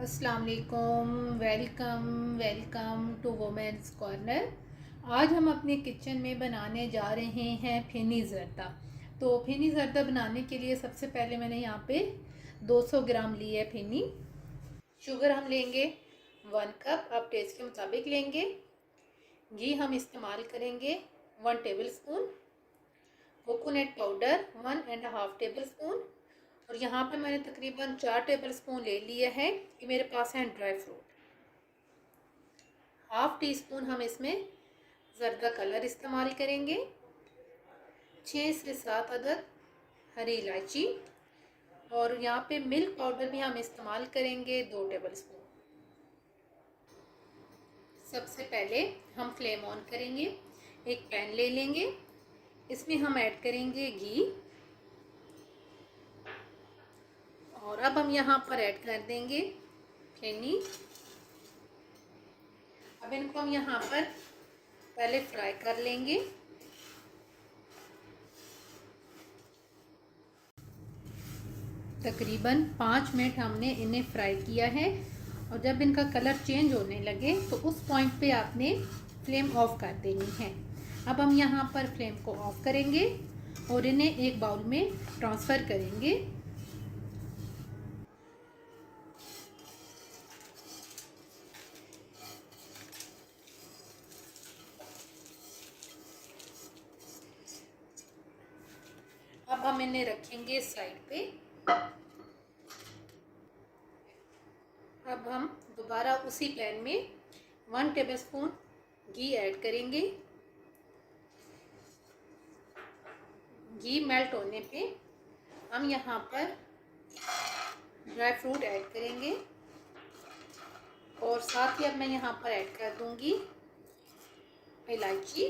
अस्सलाम वालेकुम। Welcome welcome to women's corner. आज हम अपने किचन में बनाने जा रहे हैं फेनी ज़र्दा। तो फेनी ज़र्दा बनाने के लिए सबसे पहले मैंने यहाँ पे 200 ग्राम ली है फेनी। शुगर हम लेंगे 1 कप, आप टेस्ट के मुताबिक लेंगे। घी हम इस्तेमाल करेंगे 1 table spoon. Coconut powder 1.5 table spoon. और यहाँ पे मैंने तकरीबन 4 टेबल स्पून ले लिया है। कि मेरे पास है dry fruit. Half tea spoon हम इसमें ज़र्दा कलर इस्तेमाल करेंगे। 6 से 7 अदद हरी इलायची। और यहाँ पे मिल्क पाउडर भी हम इस्तेमाल करेंगे 2 टेबल स्पून। सबसे पहले हम फ्लेम ऑन करेंगे। एक पैन ले लेंगे, इसमें हम ऐड करेंगे घी। और अब हम यहाँ पर ऐड कर देंगे फेनी। अब इनको हम यहाँ पर पहले फ्राई कर लेंगे। तकरीबन 5 मिनट हमने इन्हें फ्राई किया है। और जब इनका कलर चेंज होने लगे तो उस पॉइंट पे आपने फ्लेम ऑफ कर देनी है। अब हम यहाँ पर फ्लेम को ऑफ करेंगे और इन्हें एक बाउल में ट्रांसफ़र करेंगे। अब हम इन्हें रखेंगे साइड पे। अब हम दोबारा उसी पैन में 1 टेबलस्पून घी ऐड करेंगे। घी मेल्ट होने पे हम यहाँ पर ड्राई फ्रूट ऐड करेंगे। और साथ ही अब मैं यहाँ पर ऐड कर दूंगी इलायची।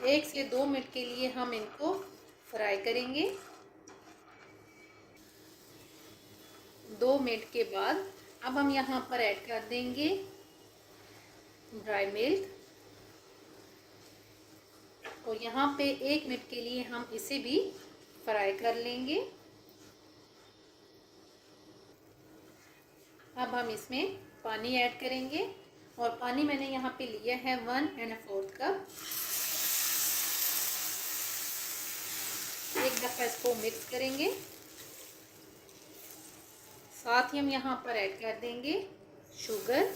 1 से 2 मिनट के लिए हम इनको फ्राई करेंगे। 2 मिनट के बाद अब हम यहाँ पर ऐड कर देंगे ड्राई मिल्क। और यहाँ पे 1 मिनट के लिए हम इसे भी फ्राई कर लेंगे। अब हम इसमें पानी ऐड करेंगे। और पानी मैंने यहाँ पे लिया है 1¼ कप। एक दफ़ा इसको मिक्स करेंगे। साथ ही हम यहाँ पर ऐड कर देंगे शुगर।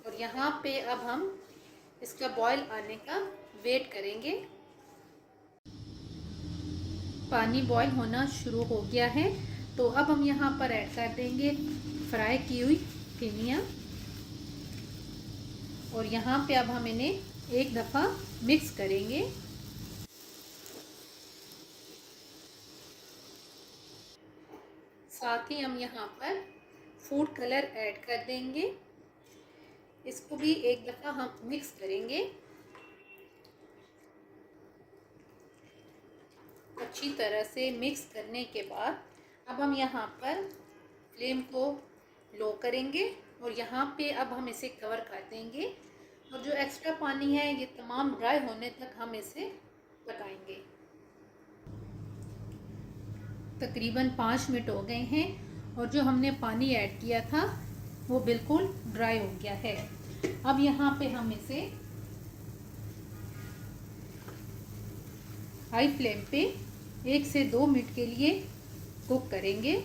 और यहाँ पे अब हम इसका बॉयल आने का वेट करेंगे। पानी बॉयल होना शुरू हो गया है, तो अब हम यहाँ पर ऐड कर देंगे फ्राई की हुई फेनियाँ। और यहाँ पे अब हम इन्हें एक दफ़ा मिक्स करेंगे। साथ ही हम यहाँ पर फूड कलर ऐड कर देंगे। इसको भी एक दफ़ा हम मिक्स करेंगे। अच्छी तरह से मिक्स करने के बाद अब हम यहाँ पर फ्लेम को लो करेंगे। और यहाँ पे अब हम इसे कवर कर देंगे। और जो एक्स्ट्रा पानी है ये तमाम ड्राई होने तक हम इसे पकाएंगे। तकरीबन 5 मिनट हो गए हैं और जो हमने पानी ऐड किया था वो बिल्कुल ड्राई हो गया है। अब यहाँ पे हम इसे हाई फ्लेम पे 1 से 2 मिनट के लिए कुक करेंगे।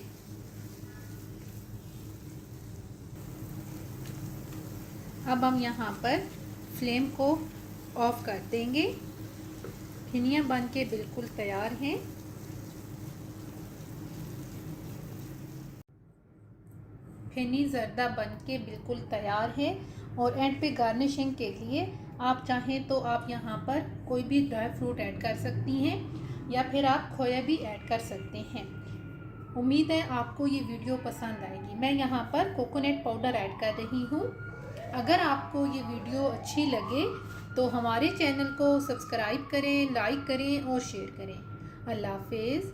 अब हम यहाँ पर फ्लेम को ऑफ कर देंगे। फेनियाँ बन के बिल्कुल तैयार हैं। फेनी ज़र्दा बन के बिल्कुल तैयार है। और एंड पे गार्निशिंग के लिए आप चाहें तो आप यहाँ पर कोई भी ड्राई फ्रूट ऐड कर सकती हैं या फिर आप खोया भी ऐड कर सकते हैं। उम्मीद है आपको ये वीडियो पसंद आएगी। मैं यहाँ पर कोकोनट पाउडर ऐड कर रही हूँ। अगर आपको ये वीडियो अच्छी लगे तो हमारे चैनल को सब्सक्राइब करें, लाइक करें और शेयर करें। अल्लाह हाफिज़।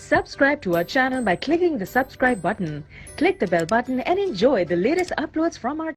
Subscribe to our channel by clicking the subscribe button. Click the bell button and enjoy the latest uploads from our